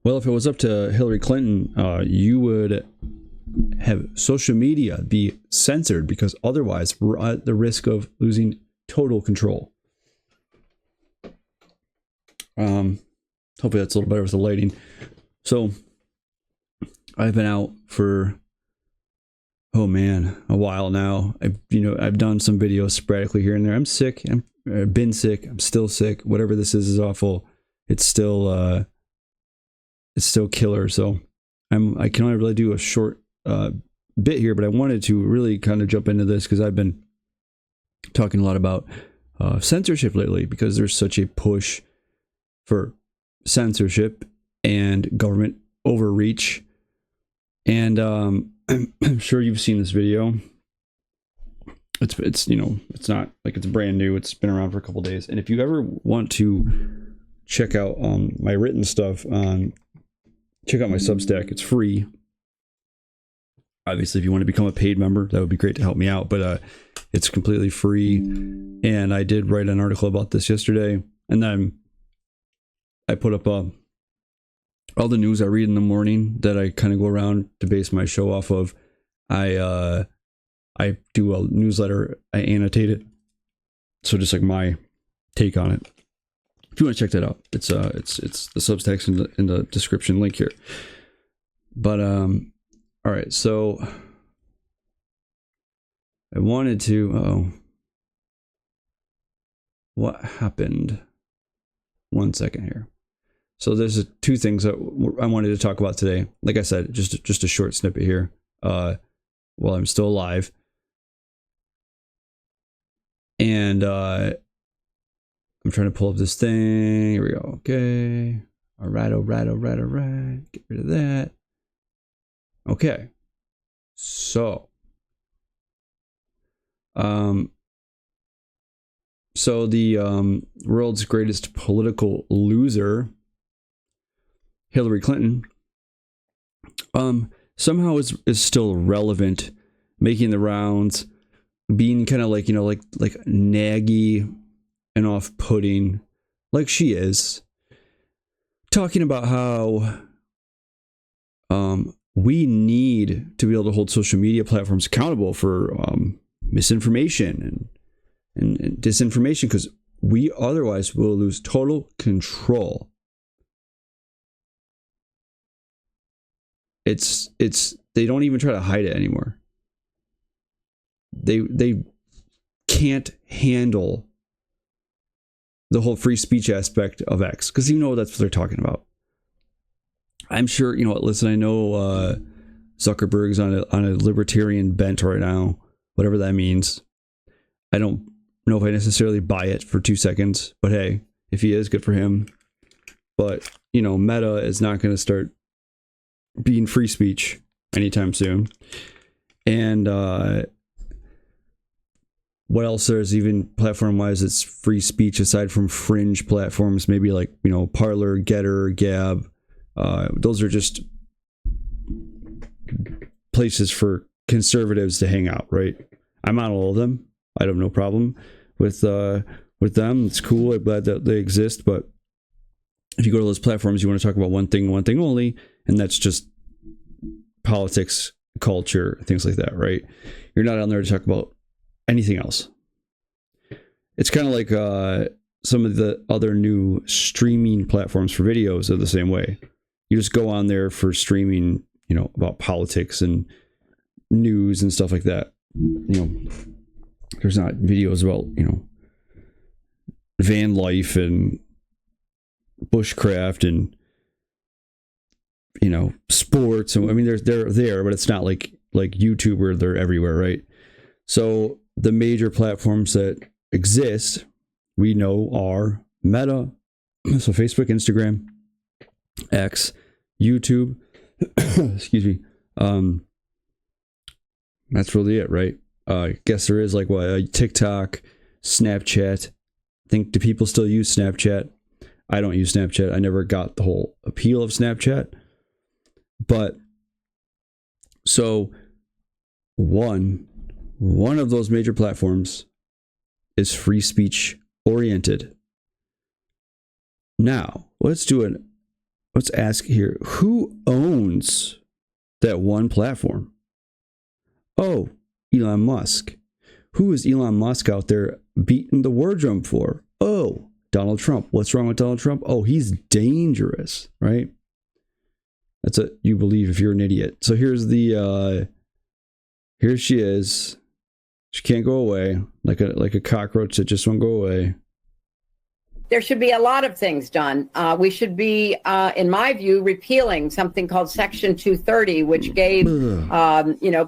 Well, if it was up to Hillary Clinton, you would have social media be censored, because otherwise we're at the risk of losing total control. Hopefully that's a little better with the lighting. So I've been out for a while now. I've done some videos sporadically here and there. I'm sick. I've been sick. I'm still sick. Whatever this is awful. It's still killer. So I can only really do a short bit here, but I wanted to really kind of jump into this because I've been talking a lot about censorship lately, because there's such a push for censorship and government overreach. And I'm sure you've seen this video. It's not like it's brand new. It's been around for a couple days. And if you ever want to check out my written stuff, check out my Substack. It's free. Obviously, if you want to become a paid member, that would be great to help me out. But it's completely free. And I did write an article about this yesterday. And then I put up all the news I read in the morning that I kind of go around to base my show off of. I do a newsletter. I annotate it. So just like my take on it. If you want to check that out, it's the Substack's in the description link here. But all right, so I wanted to. What happened? 1 second here. So there's two things that I wanted to talk about today. Like I said, just a short snippet here. While I'm still alive, and I'm trying to pull up this thing. Here we go. Okay. All right. Get rid of that. Okay. So the world's greatest political loser, Hillary Clinton, somehow is still relevant, making the rounds, being kind of like, like naggy and off-putting, like she is, talking about how we need to be able to hold social media platforms accountable for misinformation and disinformation, because we otherwise will lose total control. It's they don't even try to hide it anymore. They can't handle the whole free speech aspect of X, because you know that's what they're talking about. I'm sure, listen, I know Zuckerberg's on a libertarian bent right now, whatever that means. I don't know if I necessarily buy it for 2 seconds, but hey, if he is, good for him. But, Meta is not going to start being free speech anytime soon. And what else there's even platform-wise that's free speech aside from fringe platforms, maybe like, Parler, Getter, Gab. Those are just places for conservatives to hang out, right? I'm on all of them. I have no problem with them. It's cool. I'm glad that they exist. But if you go to those platforms, you want to talk about one thing only, and that's just politics, culture, things like that, right? You're not on there to talk about anything else. It's kind of like some of the other new streaming platforms for videos are the same way. You just go on there for streaming, about politics and news and stuff like that. There's not videos about, van life and bushcraft and, sports. And I mean, they're there, but it's not like YouTube where they're everywhere, right? So the major platforms that exist, we know, are Meta, so Facebook, Instagram, X, YouTube, excuse me. That's really it, right? I guess there is TikTok, Snapchat. Do people still use Snapchat? I don't use Snapchat. I never got the whole appeal of Snapchat. But so one of those major platforms is free speech oriented. Now, let's do let's ask here, who owns that one platform? Oh, Elon Musk. Who is Elon Musk out there beating the war drum for? Oh, Donald Trump. What's wrong with Donald Trump? Oh, he's dangerous, right? That's what you believe if you're an idiot. So here's the here she is. She can't go away, like a cockroach that just won't go away. There should be a lot of things done. We should be, in my view, repealing something called Section 230, which gave,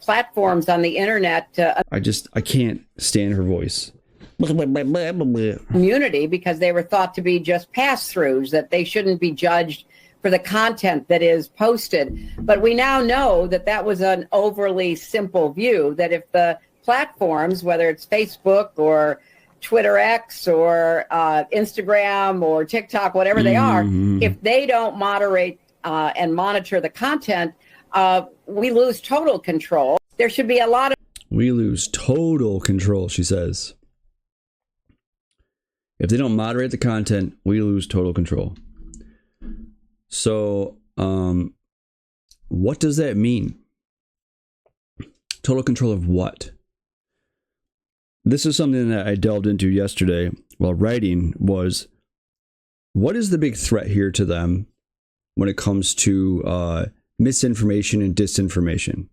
platforms on the internet I can't stand her voice. Immunity because they were thought to be just pass-throughs, that they shouldn't be judged for the content that is posted. But we now know that that was an overly simple view, that if the platforms, whether it's Facebook or Twitter X or Instagram or TikTok, whatever they are, if they don't moderate and monitor the content, we lose total control. There should be a lot of... We lose total control, she says. If they don't moderate the content, we lose total control. So, what does that mean? Total control of what? This is something that I delved into yesterday while writing was, what is the big threat here to them when it comes to misinformation and disinformation?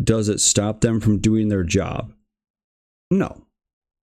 Does it stop them from doing their job? No.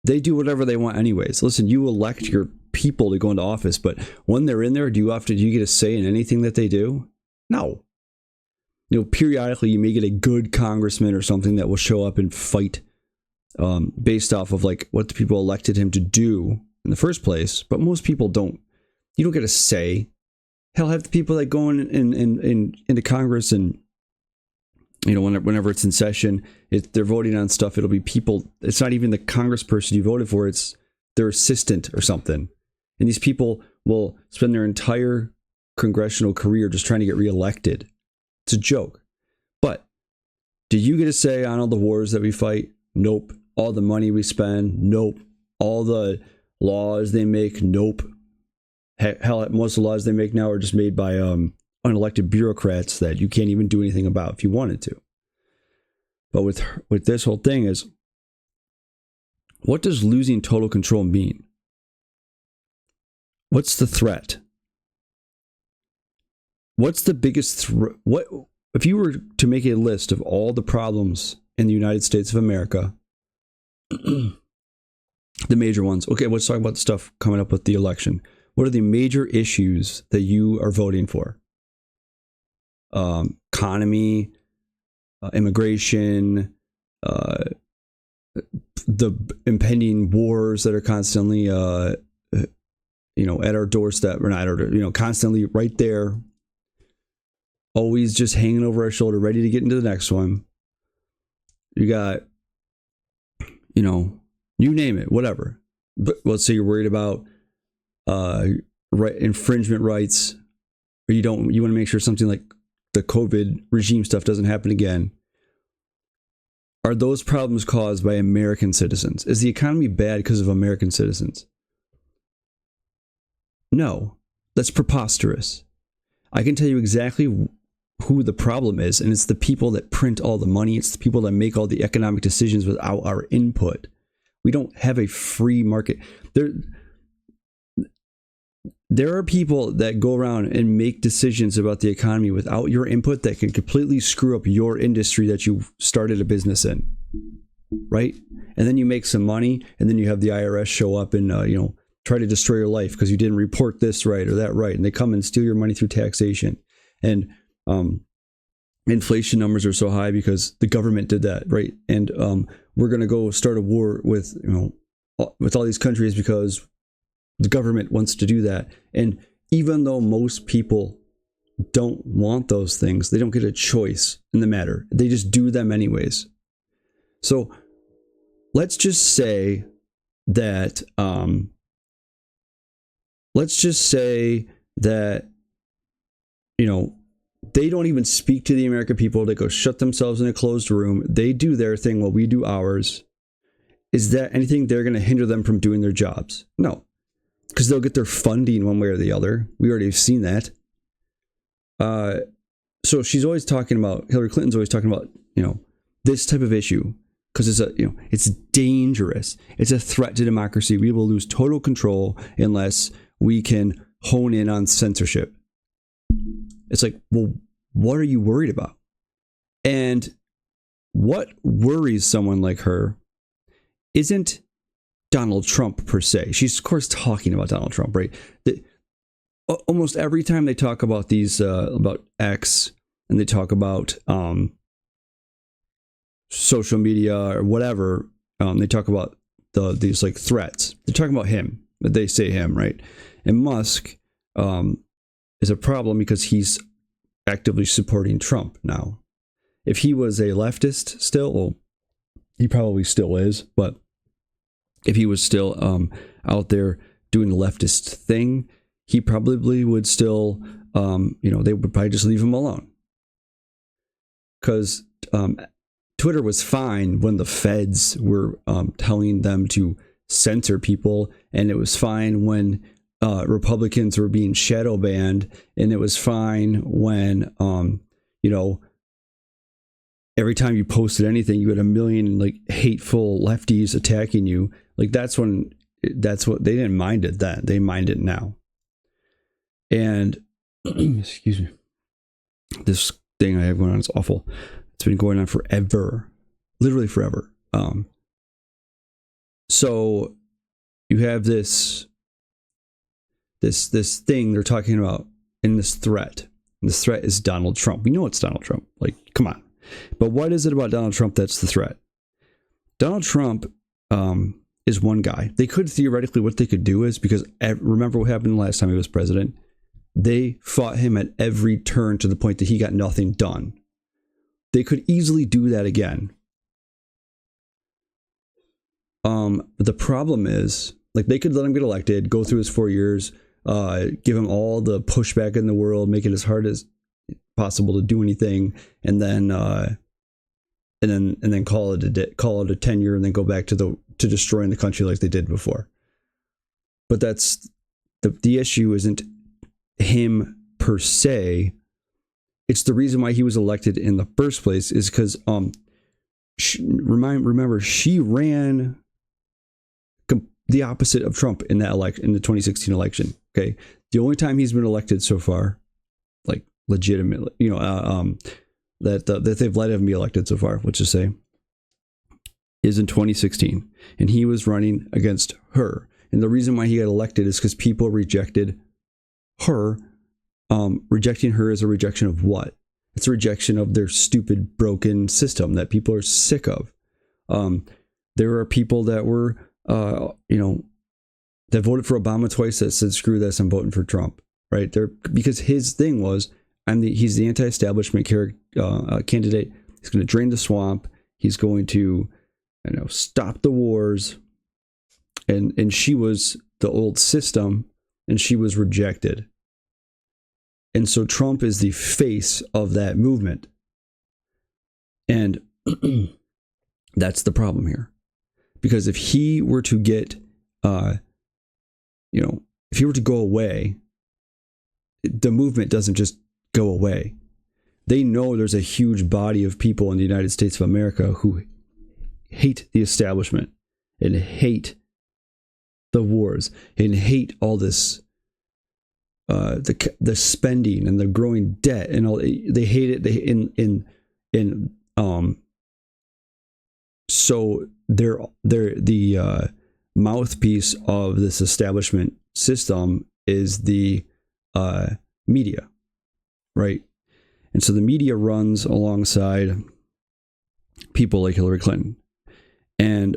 They do whatever they want anyways. Listen, you elect your people to go into office, but when they're in there, do you get a say in anything that they do? No. Periodically you may get a good congressman or something that will show up and fight based off of like what the people elected him to do in the first place, but most people don't. You don't get a say. Hell, have the people that go into Congress and whenever it's in session, they're voting on stuff. It'll be people. It's not even the congressperson you voted for. It's their assistant or something. And these people will spend their entire congressional career just trying to get reelected. It's a joke. But do you get a say on all the wars that we fight? Nope. All the money we spend? Nope. All the laws they make? Nope. Hell, most of the laws they make now are just made by unelected bureaucrats that you can't even do anything about if you wanted to. But with this whole thing is, what does losing total control mean? What's the threat? What's the biggest threat? What if you were to make a list of all the problems in the United States of America, the major ones? Okay, let's talk about the stuff coming up with the election. What are the major issues that you are voting for? Economy, immigration, the impending wars that are constantly, at our doorstep, or not, constantly right there, always just hanging over our shoulder, ready to get into the next one. You got, you name it, whatever. But let's say you're worried about infringement rights, or you want to make sure something like the COVID regime stuff doesn't happen again. Are those problems caused by American citizens? Is the economy bad because of American citizens? No, that's preposterous. I can tell you exactly who the problem is, and it's the people that print all the money. It's the people that make all the economic decisions without our input. We don't have a free market. There are people that go around and make decisions about the economy without your input that can completely screw up your industry that you started a business in, right? And then you make some money, and then you have the IRS show up and try to destroy your life because you didn't report this right or that right, and they come and steal your money through taxation. And inflation numbers are so high because the government did that, right? And we're going to go start a war with all these countries because the government wants to do that. And even though most people don't want those things, they don't get a choice in the matter. They just do them anyways. So let's just say that they don't even speak to the American people. They go shut themselves in a closed room. They do their thing while we do ours. Is that anything they're going to hinder them from doing their jobs? No. because they'll get their funding one way or the other. We already have seen that. So she's always talking about, Hillary Clinton's always talking about, this type of issue, because it's dangerous. It's a threat to democracy. We will lose total control unless we can hone in on censorship. It's like, well, what are you worried about? And what worries someone like her isn't Donald Trump per se. She's of course talking about Donald Trump, right? Almost every time they talk about these, about X, and they talk about social media or whatever, they talk about these like threats. They're talking about him, but they say him, right? And Musk is a problem because he's actively supporting Trump now. If he was a leftist still, well, he probably still is, but if he was still out there doing the leftist thing, he probably would still, they would probably just leave him alone. Because Twitter was fine when the feds were telling them to censor people, and it was fine when Republicans were being shadow banned, and it was fine when, every time you posted anything, you had a million like hateful lefties attacking you. Like that's what they didn't mind it then. They mind it now. And excuse me, this thing I have going on is awful. It's been going on forever, literally forever. So you have this thing they're talking about in this threat. And this threat is Donald Trump. We know it's Donald Trump. Like, come on. But what is it about Donald Trump that's the threat? Donald Trump is one guy. They could theoretically, what they could do is, because remember what happened the last time he was president? They fought him at every turn to the point that he got nothing done. They could easily do that again. But the problem is, like, they could let him get elected, go through his 4 years, give him all the pushback in the world, make it as hard as possible to do anything, and then call it a tenure, and then go back to destroying the country like they did before. But that's the issue. Isn't him per se. It's the reason why he was elected in the first place is because remember she ran the opposite of Trump in that election, in the 2016 election. Okay, the only time he's been elected so far, like legitimately, that they've let him be elected so far, let's just say, is in 2016, and he was running against her. And the reason why he got elected is because people rejected her. Rejecting her is a rejection of what? It's a rejection of their stupid, broken system that people are sick of. There are people that were, that voted for Obama twice that said, screw this, I'm voting for Trump, right? Because his thing was, he's the anti-establishment candidate. He's going to drain the swamp. He's going to, stop the wars. And she was the old system, and she was rejected. And so Trump is the face of that movement. And that's the problem here. Because if he were to get, if he were to go away, the movement doesn't just go away. They know there's a huge body of people in the United States of America who hate the establishment and hate the wars and hate all this, the spending and the growing debt and all. They hate it. So they're the mouthpiece of this establishment system is the media, right? And so the media runs alongside people like Hillary Clinton, and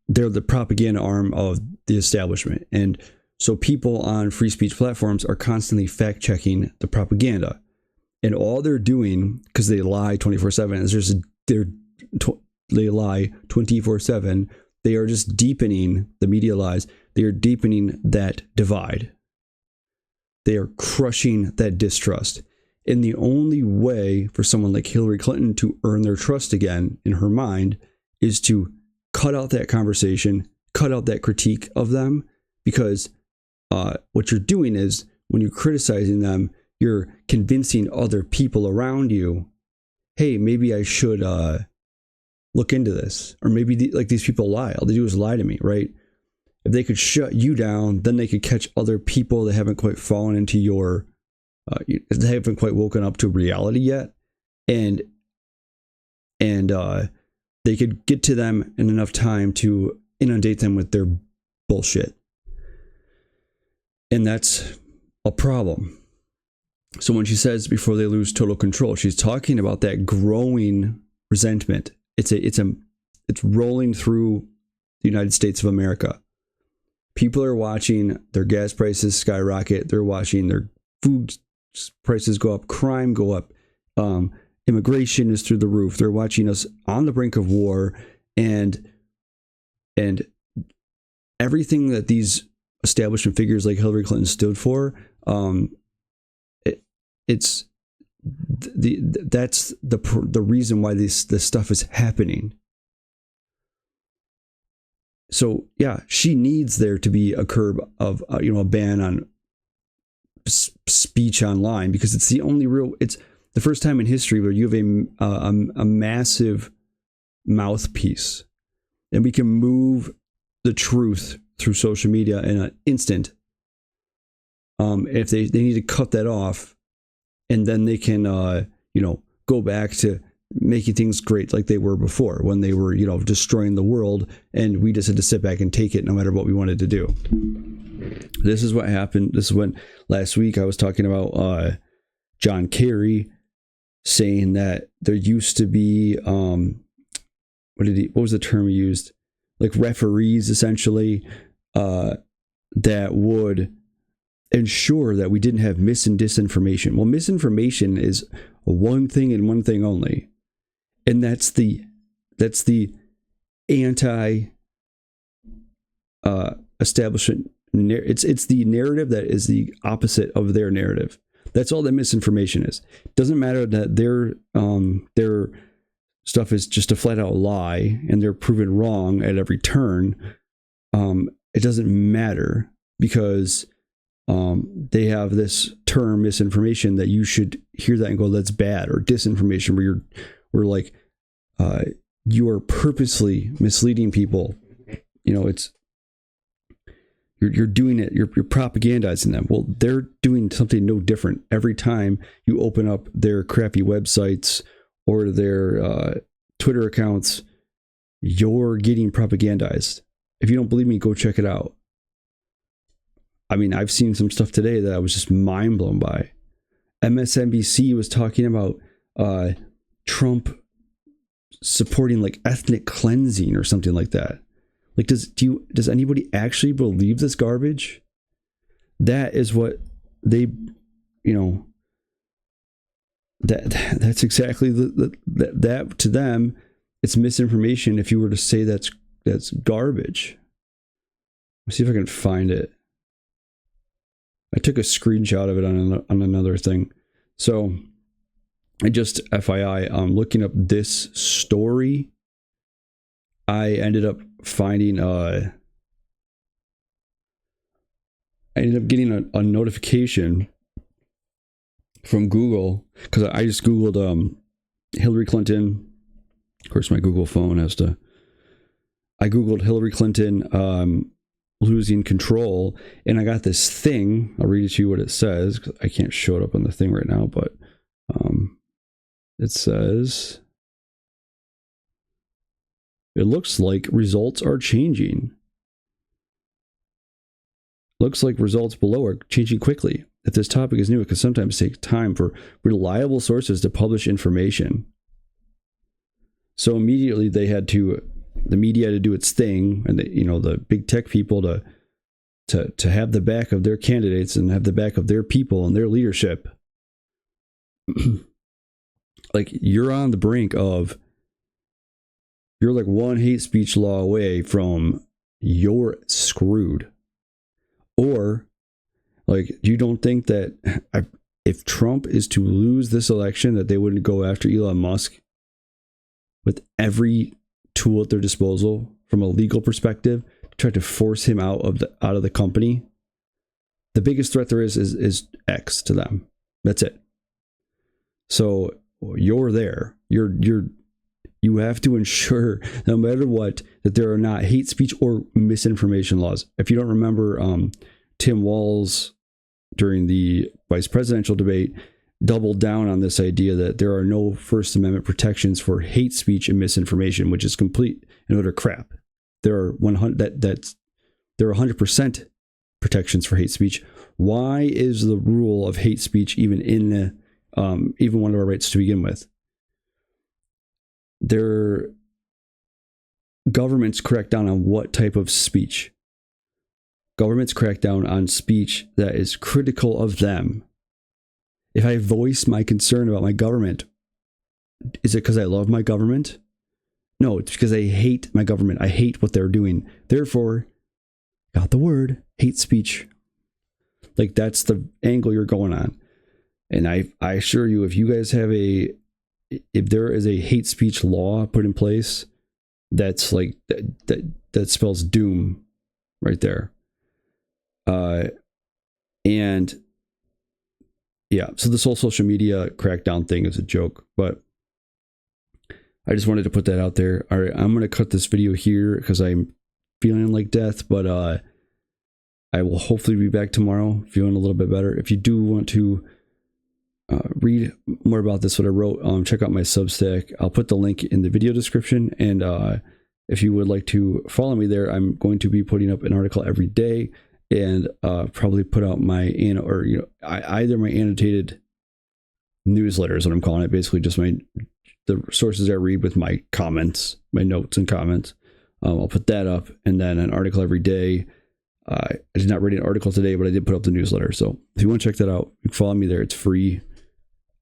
they're the propaganda arm of the establishment. And so people on free speech platforms are constantly fact checking the propaganda, and all they're doing, because they lie 24/7, is they lie 24/7. They are just deepening the media lies. They are deepening that divide. They are crushing that distrust. And the only way for someone like Hillary Clinton to earn their trust again in her mind is to cut out that conversation, cut out that critique of them, because what you're doing is, when you're criticizing them, you're convincing other people around you, hey, maybe I should look into this, or maybe these people lie. All they do is lie to me, right? If they could shut you down, then they could catch other people that haven't quite fallen into your, they haven't quite woken up to reality yet, and they could get to them in enough time to inundate them with their bullshit. And that's a problem. So when she says before they lose total control, she's talking about that growing resentment. It's rolling through the United States of America. People are watching their gas prices skyrocket. They're watching their food prices go up, crime go up. Immigration is through the roof. They're watching us on the brink of war, and everything that these establishment figures like Hillary Clinton stood for, that's the reason why this stuff is happening. So yeah, she needs there to be a curb of a ban on speech online, because it's it's the first time in history where you have a massive mouthpiece, and we can move the truth through social media in an instant. If they need to cut that off, and then they can go back to making things great like they were before, when they were destroying the world, and we just had to sit back and take it no matter what we wanted to do. This is what happened. This is when last week I was talking about John Kerry saying that there used to be what was the term he used? Like referees, essentially, that would ensure that we didn't have mis and disinformation. Well, misinformation is one thing and one thing only, and that's the anti establishment. It's the narrative that is the opposite of their narrative. That's all that misinformation is. It doesn't matter that their stuff is just a flat out lie and they're proven wrong at every turn. It doesn't matter, because they have this term misinformation that you should hear that and go, that's bad, or disinformation, where like you are purposely misleading people. You're doing it. You're propagandizing them. Well, they're doing something no different every time you open up their crappy websites or their Twitter accounts. You're getting propagandized. If you don't believe me, go check it out. I mean, I've seen some stuff today that I was just mind blown by. MSNBC was talking about Trump supporting like ethnic cleansing or something like that. Like, does anybody actually believe this garbage? That is what they, that's exactly that to them, it's misinformation. If you were to say that's garbage. Let's see if I can find it. I took a screenshot of it on another thing. So, I just FYI, looking up this story, I ended up finding I ended up getting a notification from Google, because I just Googled Hillary Clinton. Of course, my Google phone has to. I Googled Hillary Clinton losing control, and I got this thing. I'll read it to you what it says, 'cause I can't show it up on the thing right now, but it says, it looks like results are changing. Looks like results below are changing quickly. If this topic is new, it can sometimes take time for reliable sources to publish information. So immediately the media had to do its thing, and the big tech people to have the back of their candidates and have the back of their people and their leadership. Like, you're on the brink of, you're like one hate speech law away from you're screwed. Or, like, you don't think that if Trump is to lose this election, that they wouldn't go after Elon Musk with every tool at their disposal from a legal perspective tried to force him out of the company. The biggest threat there is X to them. That's it. So you're there. You have to ensure, no matter what, that there are not hate speech or misinformation laws. If you don't remember, Tim Walz during the vice presidential debate doubled down on this idea that there are no First Amendment protections for hate speech and misinformation, which is complete and utter crap. There are 100% protections for hate speech. Why is the rule of hate speech even in the even one of our rights to begin with? Their governments crack down on what type of speech? Governments crack down on speech that is critical of them. If I voice my concern about my government, is it because I love my government? No, it's because I hate my government. I hate what they're doing. Therefore, got the word, hate speech. Like, that's the angle you're going on. And I assure you, if you guys have if there is a hate speech law put in place, that's like, that spells doom right there. And yeah, so this whole social media crackdown thing is a joke, but I just wanted to put that out there. All right, I'm going to cut this video here because I'm feeling like death, but I will hopefully be back tomorrow feeling a little bit better. If you do want to read more about this, what I wrote, check out my Substack. I'll put the link in the video description, and if you would like to follow me there, I'm going to be putting up an article every day, and probably put out my either my annotated newsletter is what I'm calling it, basically just the sources I read with my comments, my notes and comments. I'll put that up, and then an article every day. I did not read an article today, but I did put up the newsletter. So if you want to check that out, you can follow me there. It's free.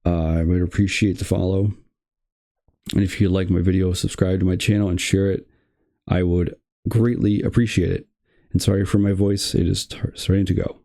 I would appreciate the follow. And if you like my video, subscribe to my channel and share it. I would greatly appreciate it. And sorry for my voice. It is starting to go.